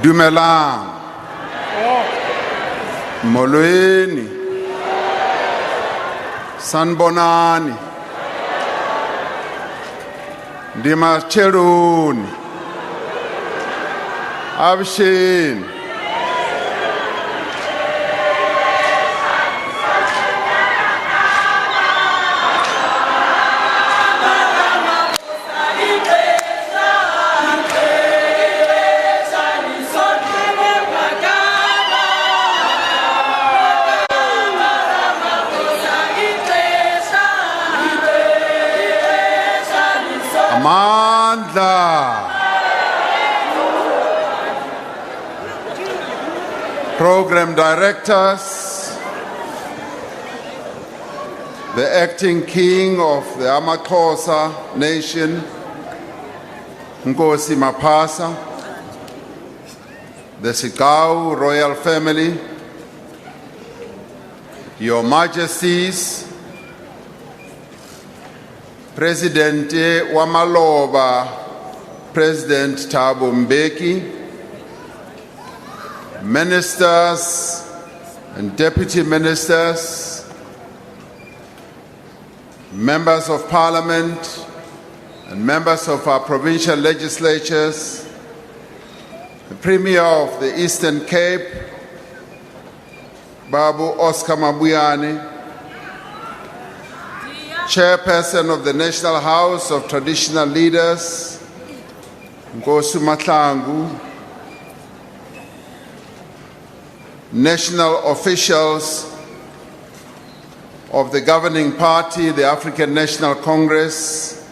Dumelang. Molweni. Sanbonani. Ndimacheruni. Abshin. Program directors, the acting king of the AmaXhosa nation, Nkosi Maphasa, the Sigao royal family, your majesties, President Wamaloba, President Thabo Mbeki, ministers and deputy ministers, members of parliament and members of our provincial legislatures, the Premier of the Eastern Cape, Babu Oscar Mabuyane, Chairperson of the National House of Traditional Leaders, Nkosi Mahlangu, national officials of the governing party, the African National Congress,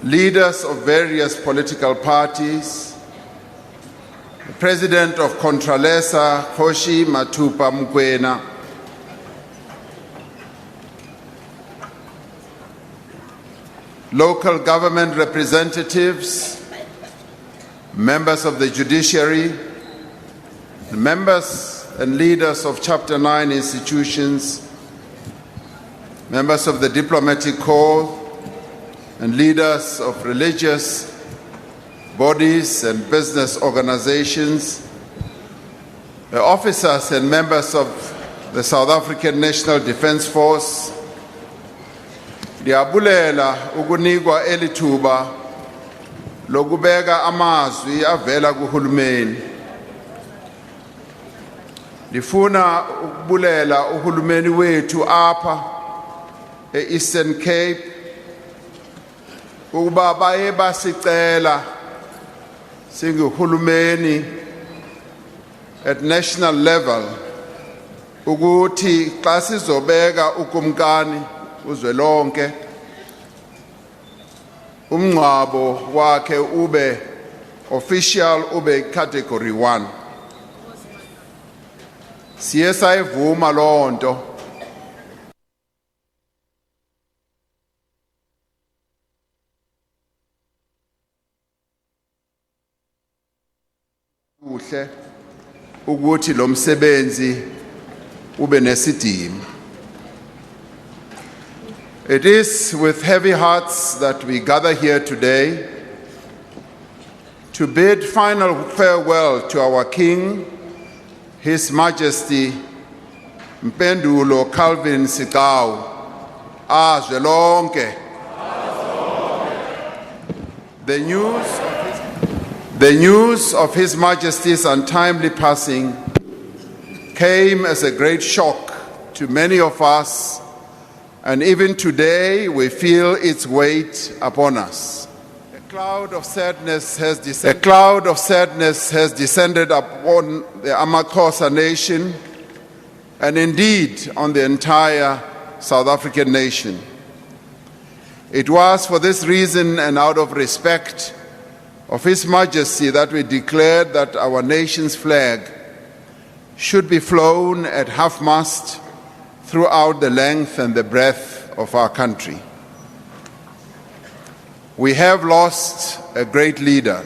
leaders of various political parties, the President of Contralesa, Kgoshi Mathupha Mokoena, local government representatives, members of the judiciary, members and leaders of Chapter 9 institutions, members of the diplomatic corps, and leaders of religious bodies and business organizations, the officers and members of the South African National Defence Force, ndiyabulela ukunikwa elithuba lokubeka amazwi avela kuhulumeni. Ndifuna ukubulela uhulumeni wethu apha e-Eastern Cape ukuba baye basicela singuhulumeni at national level ukuthi xa sizobeka ukumkani uzwelonke umngcwabo wakhe ube official, ube category 1. Siye sayivuma loo nto kuhle ukuthi lo msebenzi ube nesidima. It is with heavy hearts that we gather here today to bid final farewell to our King, His Majesty Mpendulo Calvin Sigao, azwelonke. The news of His Majesty's untimely passing came as a great shock to many of us, and even today we feel its weight upon us. A cloud of sadness has descended upon the AmaXhosa nation, and indeed on the entire South African nation. It was for this reason and out of respect of His Majesty that we declared that our nation's flag should be flown at half-mast throughout the length and the breadth of our country. We have lost a great leader.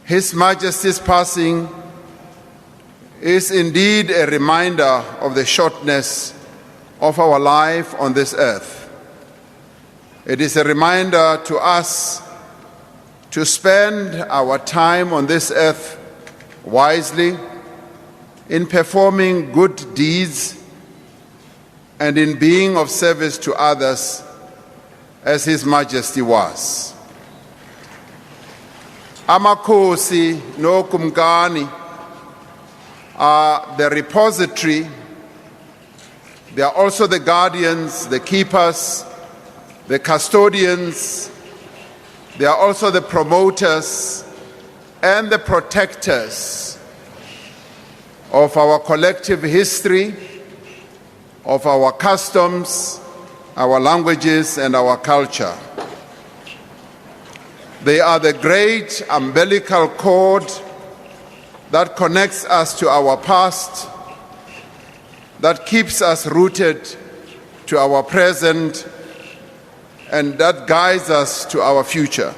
His Majesty's passing is indeed a reminder of the shortness of our life on this earth. It is a reminder to us to spend our time on this earth wisely, in performing good deeds, and in being of service to others, as His Majesty was. AmaXhosa nokumkani are the repository. They are also the guardians, the keepers, the custodians. They are also the promoters and the protectors of our collective history, of our customs, our languages, and our culture. They are the great umbilical cord that connects us to our past, that keeps us rooted to our present, and that guides us to our future.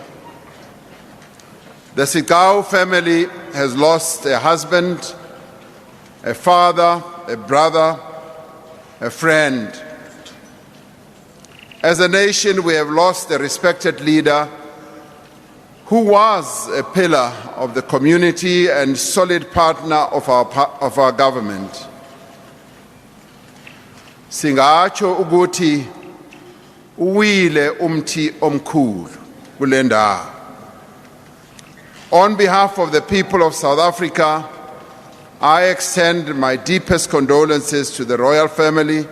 The Sigao family has lost a husband, a father, a brother, a friend. As a nation, we have lost a respected leader who was a pillar of the community and solid partner of our government. Singacho ukuthi uwile umthi omkhulu kule ndawo. On behalf of the people of South Africa, I extend my deepest condolences to the royal family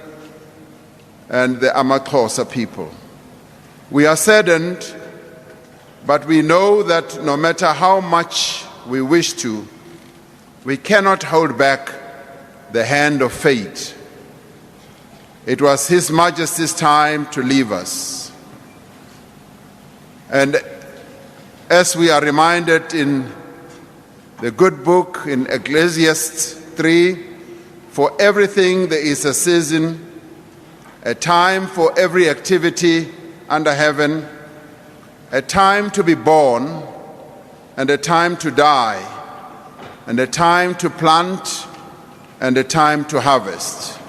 and the AmaXhosa people. We are saddened, but we know that no matter how much we wish to, we cannot hold back the hand of fate. It was His Majesty's time to leave us. And as we are reminded in the good book in Ecclesiastes 3, for everything there is a season, a time for every activity under heaven, a time to be born, and a time to die, and a time to plant, and a time to harvest.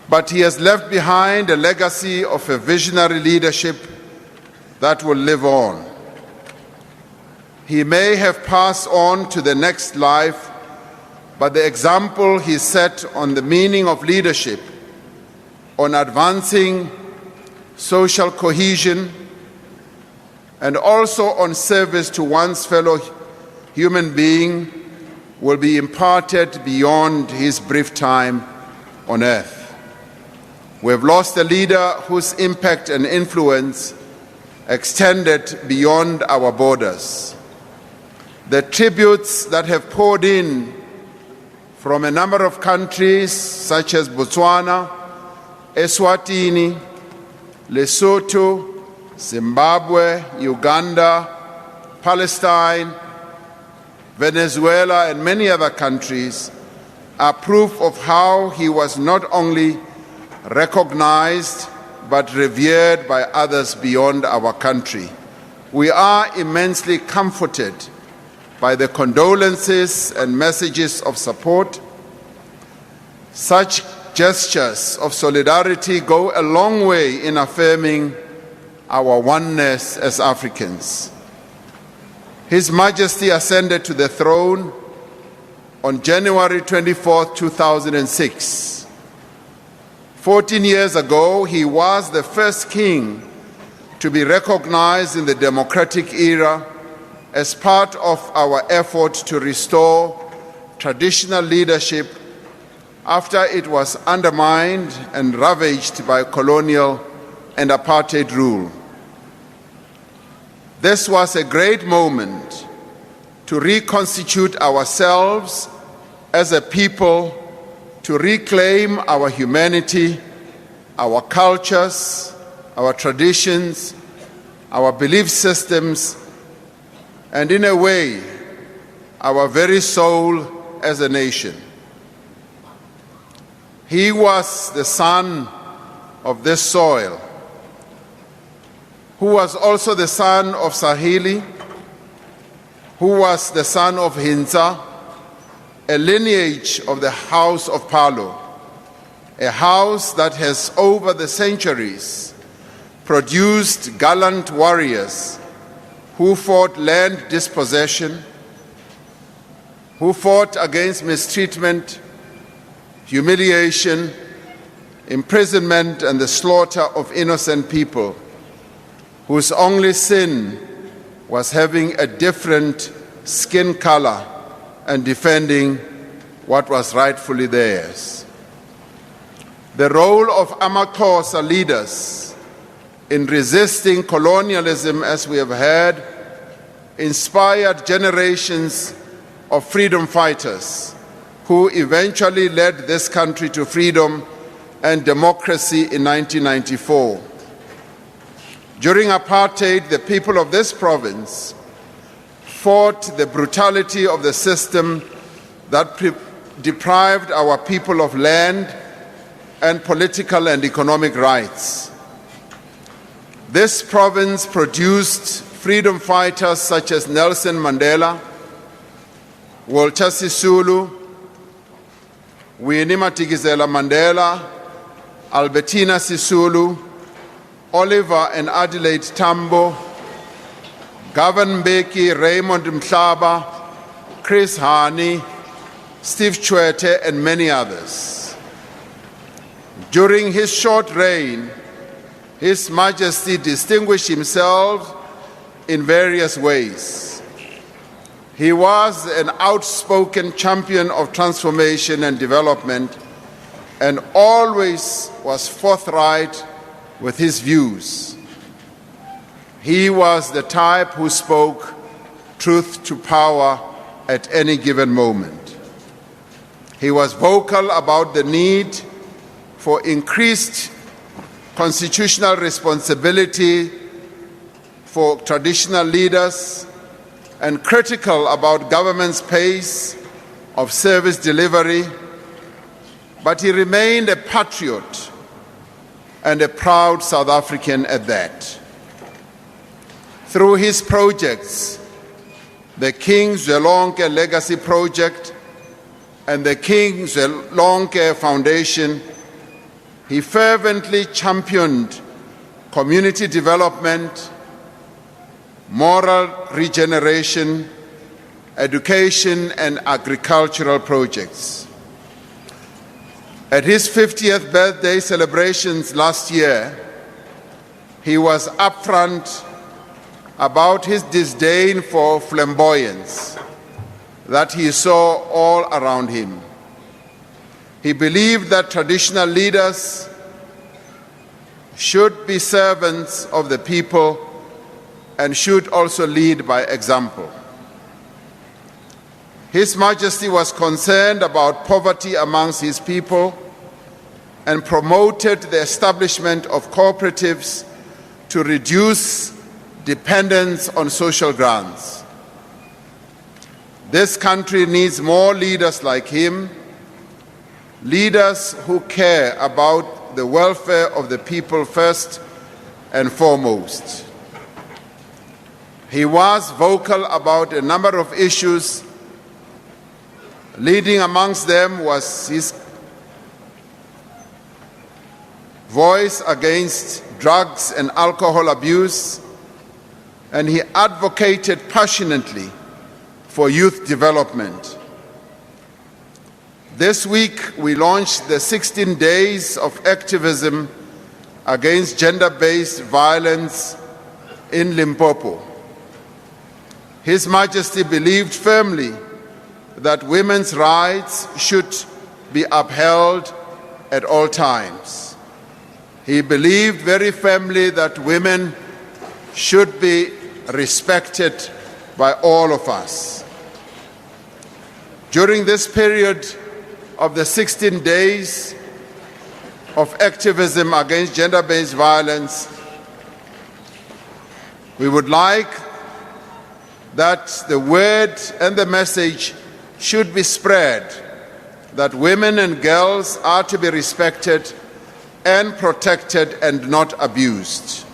But He has left behind a legacy of a visionary leadership that will live on. He may have passed on to the next life, but the example He set on the meaning of leadership, on advancing social cohesion, and also on service to one's fellow human being will be imparted beyond his brief time on earth. We have lost a leader whose impact and influence extended beyond our borders. The tributes that have poured in from a number of countries such as Botswana, Eswatini, Lesotho, Zimbabwe, Uganda, Palestine, Venezuela, and many other countries are proof of how he was not only recognized but revered by others beyond our country. We are immensely comforted by the condolences and messages of support. Such gestures of solidarity go a long way in affirming our oneness as Africans. His Majesty ascended to the throne on January 24, 2006. 14 years ago, he was the first king to be recognized in the democratic era as part of our effort to restore traditional leadership after it was undermined and ravaged by colonial and apartheid rule. This was a great moment to reconstitute ourselves as a people, to reclaim our humanity, our cultures, our traditions, our belief systems, and in a way, our very soul as a nation. He was the son of this soil, who was also the son of Sahili, who was the son of Hintsa, a lineage of the House of Palo, a house that has over the centuries produced gallant warriors who fought land dispossession, who fought against mistreatment, humiliation, imprisonment, and the slaughter of innocent people, whose only sin was having a different skin color and defending what was rightfully theirs. The role of AmaXhosa leaders in resisting colonialism, as we have heard, inspired generations of freedom fighters who eventually led this country to freedom and democracy in 1994. During apartheid, the people of this province fought the brutality of the system that deprived our people of land and political and economic rights. This province produced freedom fighters such as Nelson Mandela, Walter Sisulu, Winnie Madikizela Mandela, Albertina Sisulu, Oliver and Adelaide Tambo, Govan Mbeki, Raymond Mhlaba, Chris Hani, Steve Tshwete, and many others. During his short reign, His Majesty distinguished himself in various ways. He was an outspoken champion of transformation and development and always was forthright with his views. He was the type who spoke truth to power at any given moment. He was vocal about the need for increased constitutional responsibility for traditional leaders and critical about government's pace of service delivery, but he remained a patriot and a proud South African at that. Through his projects, the King Zwelonke Legacy Project and the King Zwelonke Foundation, he fervently championed community development, moral regeneration, education, and agricultural projects. At his 50th birthday celebrations last year, he was upfront about his disdain for flamboyance that he saw all around him. He believed that traditional leaders should be servants of the people and should also lead by example. His Majesty was concerned about poverty amongst his people and promoted the establishment of cooperatives to reduce dependence on social grants. This country needs more leaders like him, leaders who care about the welfare of the people first and foremost. He was vocal about a number of issues. Leading amongst them was his voice against drugs and alcohol abuse, and he advocated passionately for youth development. This week, we launched the 16 days of activism against gender-based violence in Limpopo. His Majesty believed firmly that women's rights should be upheld at all times. He believed very firmly that women should be respected by all of us. During this period of the 16 days of activism against gender-based violence, we would like that the word and the message should be spread that women and girls are to be respected and protected and not abused.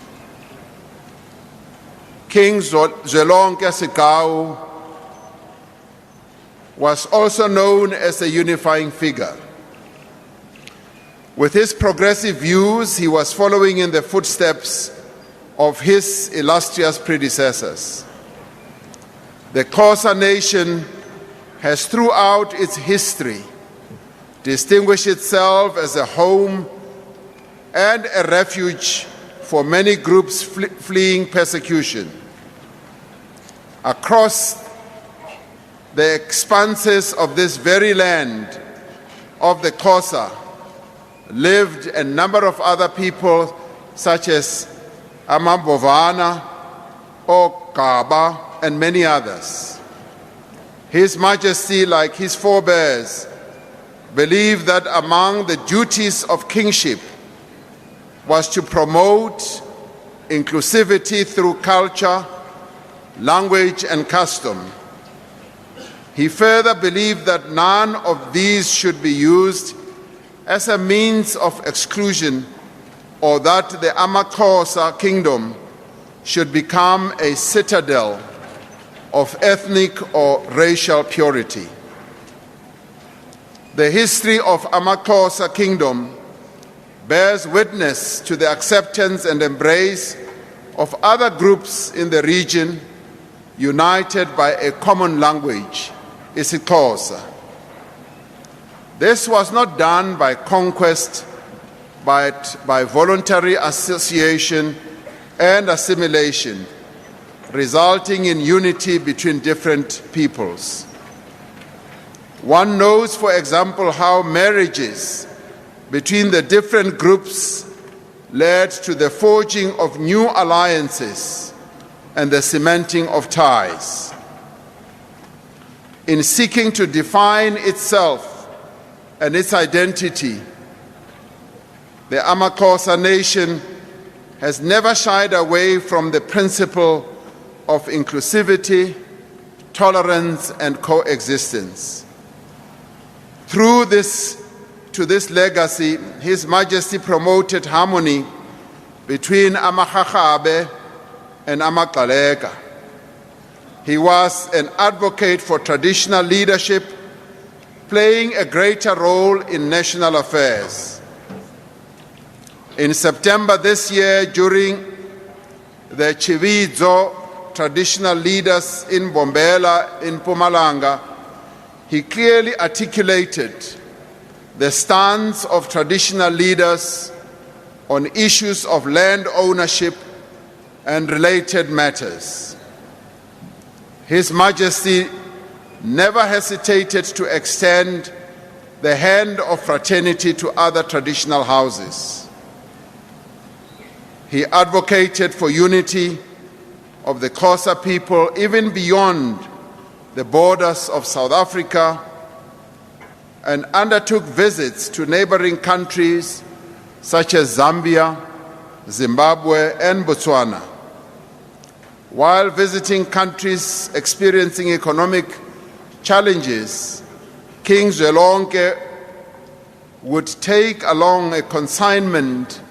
King Zwelonke Sekau was also known as a unifying figure. With his progressive views, he was following in the footsteps of his illustrious predecessors. The Xhosa nation has throughout its history distinguished itself as a home and a refuge for many groups fleeing persecution. Across the expanses of this very land of the Xhosa lived a number of other people such as Amambovana, Ogaba, and many others. His Majesty, like his forebears, believed that among the duties of kingship was to promote inclusivity through culture, language, and custom. He further believed that none of these should be used as a means of exclusion, or that the AmaXhosa Kingdom should become a citadel of ethnic or racial purity. The history of AmaXhosa Kingdom bears witness to the acceptance and embrace of other groups in the region united by a common language, isiXhosa. This was not done by conquest, but by voluntary association and assimilation, resulting in unity between different peoples. One knows, for example, how marriages between the different groups led to the forging of new alliances and the cementing of ties. In seeking to define itself and its identity, the AmaXhosa nation has never shied away from the principle of inclusivity, tolerance, and coexistence. Through this legacy, His Majesty promoted harmony between AmaXhosa and AmaXhosa. He was an advocate for traditional leadership, playing a greater role in national affairs. In September this year, during the Chividzo traditional leaders in Bombela in Mpumalanga, he clearly articulated the stance of traditional leaders on issues of land ownership and related matters. His Majesty never hesitated to extend the hand of fraternity to other traditional houses. He advocated for unity of the Xhosa people even beyond the borders of South Africa, and undertook visits to neighboring countries such as Zambia, Zimbabwe, and Botswana. While visiting countries experiencing economic challenges, King Zwelonke would take along a consignment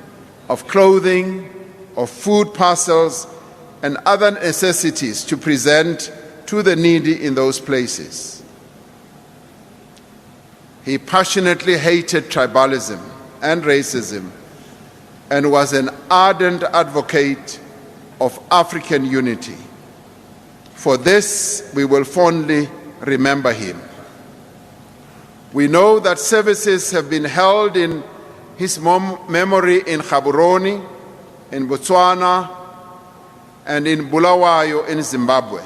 of clothing, of food parcels, and other necessities to present to the needy in those places. He passionately hated tribalism and racism and was an ardent advocate of African unity. For this, we will fondly remember him. We know that services have been held in his memory in Gaborone, in Botswana, and in Bulawayo in Zimbabwe.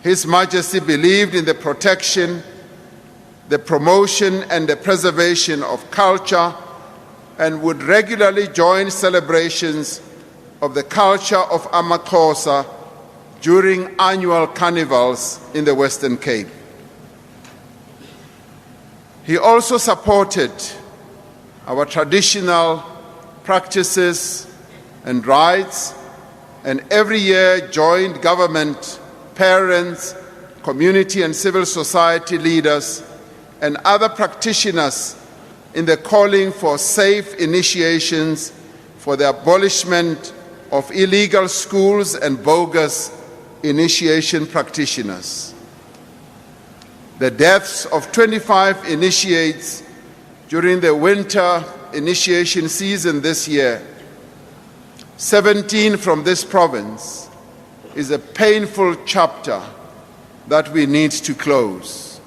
His Majesty believed in the protection, the promotion, and the preservation of culture, and would regularly join celebrations of the culture of AmaXhosa during annual carnivals in the Western Cape. He also supported our traditional practices and rites, and every year joined government, parents, community and civil society leaders, and other practitioners in the calling for safe initiations for the abolishment of illegal schools and bogus initiation practitioners. The deaths of 25 initiates during the winter initiation season this year, 17 from this province, is a painful chapter that we need to close.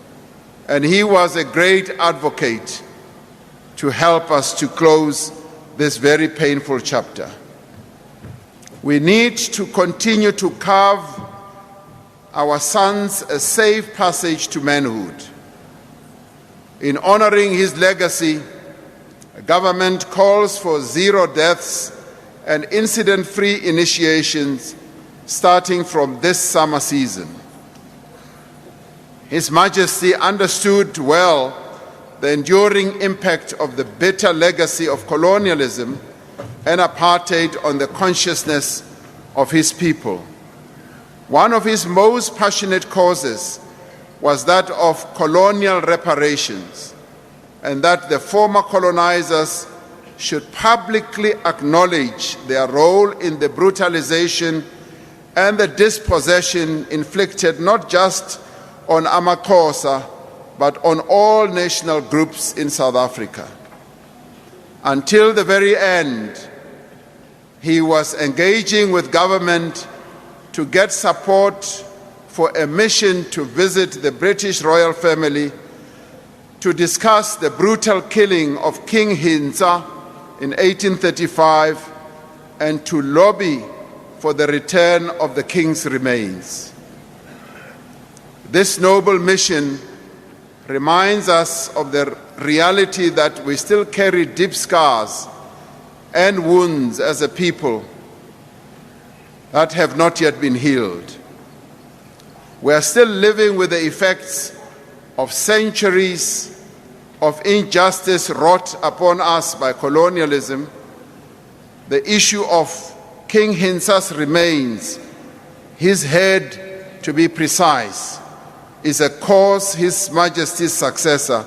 And he was a great advocate to help us to close this very painful chapter. We need to continue to carve our sons a safe passage to manhood. In honoring his legacy, the government calls for 0 deaths and incident-free initiations starting from this summer season. His Majesty understood well the enduring impact of the bitter legacy of colonialism and apartheid on the consciousness of his people. One of his most passionate causes was that of colonial reparations, and that the former colonizers should publicly acknowledge their role in the brutalization and the dispossession inflicted not just on AmaXhosa, but on all national groups in South Africa. Until the very end, he was engaging with government to get support for a mission to visit the British royal family to discuss the brutal killing of King Hintsa in 1835 and to lobby for the return of the king's remains. This noble mission reminds us of the reality that we still carry deep scars and wounds as a people that have not yet been healed. We are still living with the effects of centuries of injustice wrought upon us by colonialism. The issue of King Hintsa's remains, his head to be precise, is a cause His Majesty's successor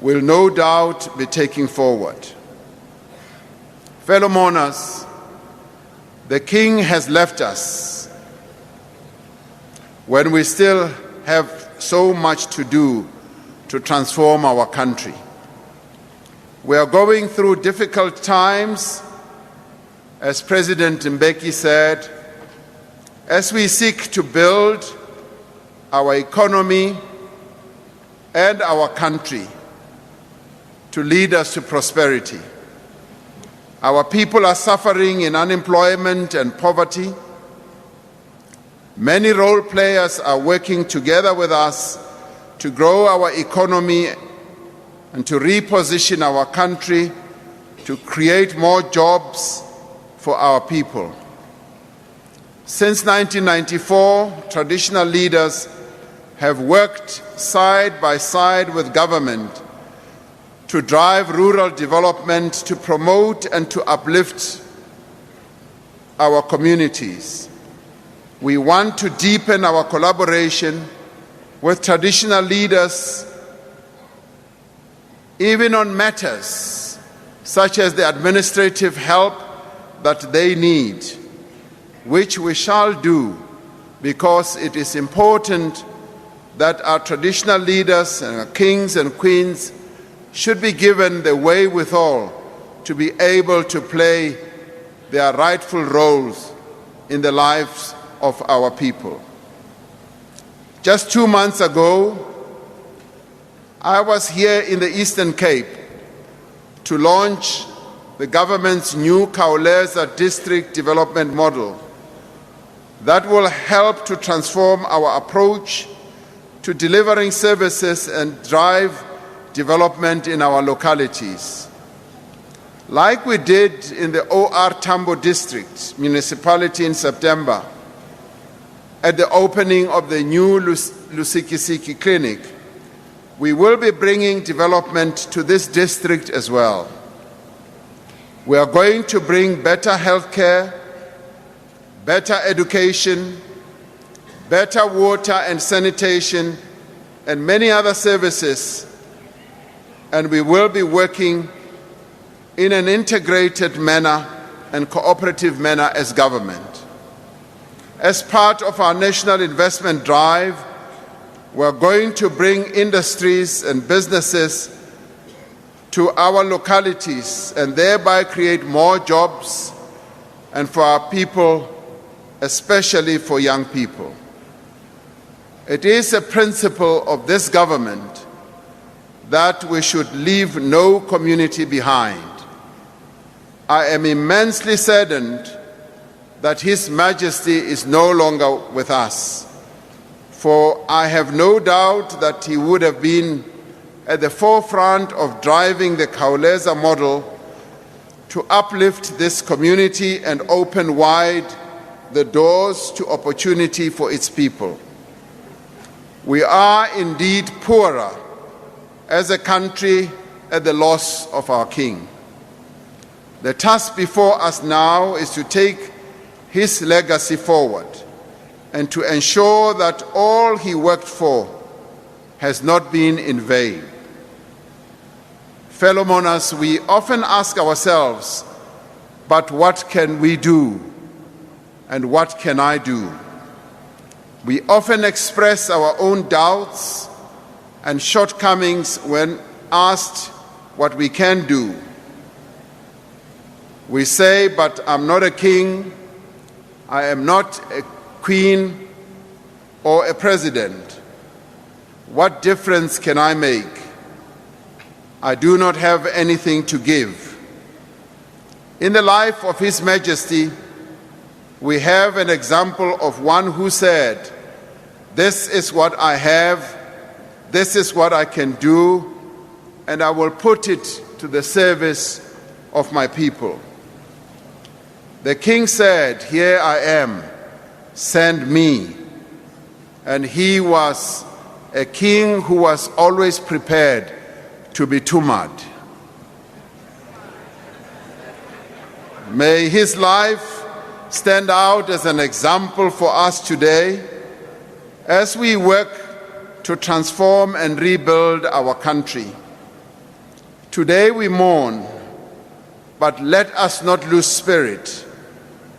will no doubt be taking forward. Fellow mourners, the King has left us when we still have so much to do to transform our country. We are going through difficult times, as President Mbeki said, as we seek to build our economy and our country to lead us to prosperity. Our people are suffering in unemployment and poverty. Many role players are working together with us to grow our economy and to reposition our country to create more jobs for our people. Since 1994, traditional leaders have worked side by side with government to drive rural development, to promote and to uplift our communities. We want to deepen our collaboration with traditional leaders, even on matters such as the administrative help that they need, which we shall do because it is important that our traditional leaders and our kings and queens should be given the wherewithal to be able to play their rightful roles in the lives of our people. Just 2 months ago, I was here in the Eastern Cape to launch the government's new Khawuleza district development model that will help to transform our approach to delivering services and drive development in our localities. Like we did in the OR Tambo district municipality in September, at the opening of the new Lusikisiki clinic, we will be bringing development to this district as well. We are going to bring better health care, better education, better water and sanitation, and many other services, and we will be working in an integrated manner and cooperative manner as government. As part of our national investment drive, we are going to bring industries and businesses to our localities and thereby create more jobs and for our people especially for young people. It is a principle of this government that we should leave no community behind. I am immensely saddened that His Majesty is no longer with us, for I have no doubt that he would have been at the forefront of driving the Khawuleza model to uplift this community and open wide the doors to opportunity for its people. We are indeed poorer as a country at the loss of our King. The task before us now is to take his legacy forward and to ensure that all he worked for has not been in vain. Fellow monarchs, we often ask ourselves, but what can we do? And what can I do? We often express our own doubts and shortcomings when asked what we can do. We say, but I'm not a king, I am not a queen or a president. What difference can I make? I do not have anything to give. In the life of His Majesty, we have an example of one who said, "This is what I have, this is what I can do, and I will put it to the service of my people." The king said, "Here I am, send me." And he was a king who was always prepared to be tumared. May his life stand out as an example for us today as we work to transform and rebuild our country. Today we mourn, but let us not lose spirit,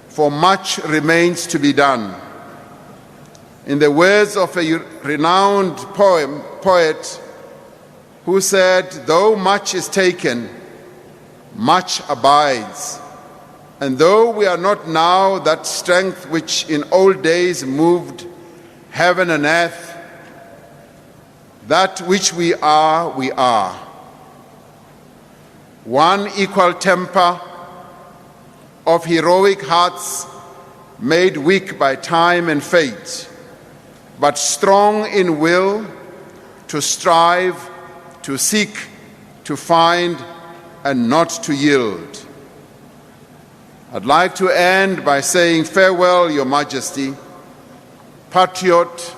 for much remains to be done. In the words of a renowned poet who said, "Though much is taken, much abides. And though we are not now that strength which in old days moved heaven and earth, that which we are, we are. One equal temper of heroic hearts made weak by time and fate, but strong in will to strive, to seek, to find, and not to yield." I'd like to end by saying farewell, Your Majesty, patriot,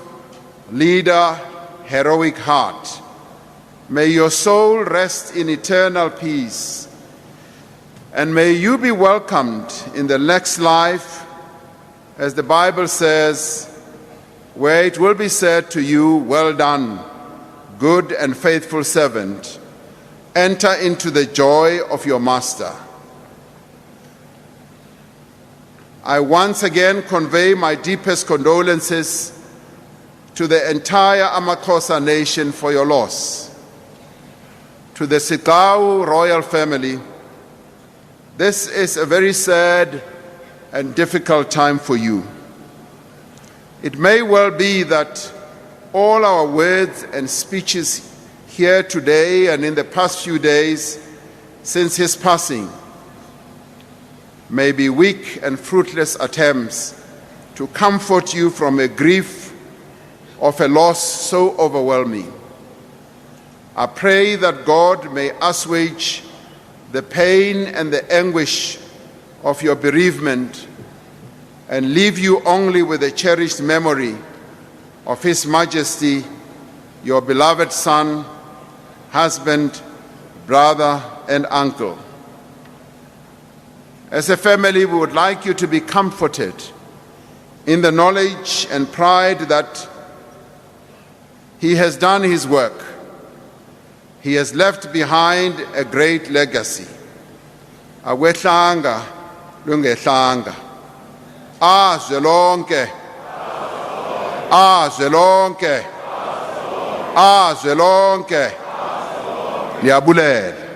leader, heroic heart. May your soul rest in eternal peace, and may you be welcomed in the next life, as the Bible says, where it will be said to you, "Well done, good and faithful servant. Enter into the joy of your master." I once again convey my deepest condolences to the entire AmaXhosa nation for your loss. To the Sigcawu royal family, this is a very sad and difficult time for you. It may well be that all our words and speeches here today and in the past few days since his passing may be weak and fruitless attempts to comfort you from a grief of a loss so overwhelming. I pray that God may assuage the pain and the anguish of your bereavement and leave you only with a cherished memory of His Majesty, your beloved son, husband, brother, and uncle. As a family, we would like you to be comforted in the knowledge and pride that he has done his work. He has left behind a great legacy. Awehlanga lungehlanga. Azwelonke. Azwelonke. Azwelonke. Niyabulela.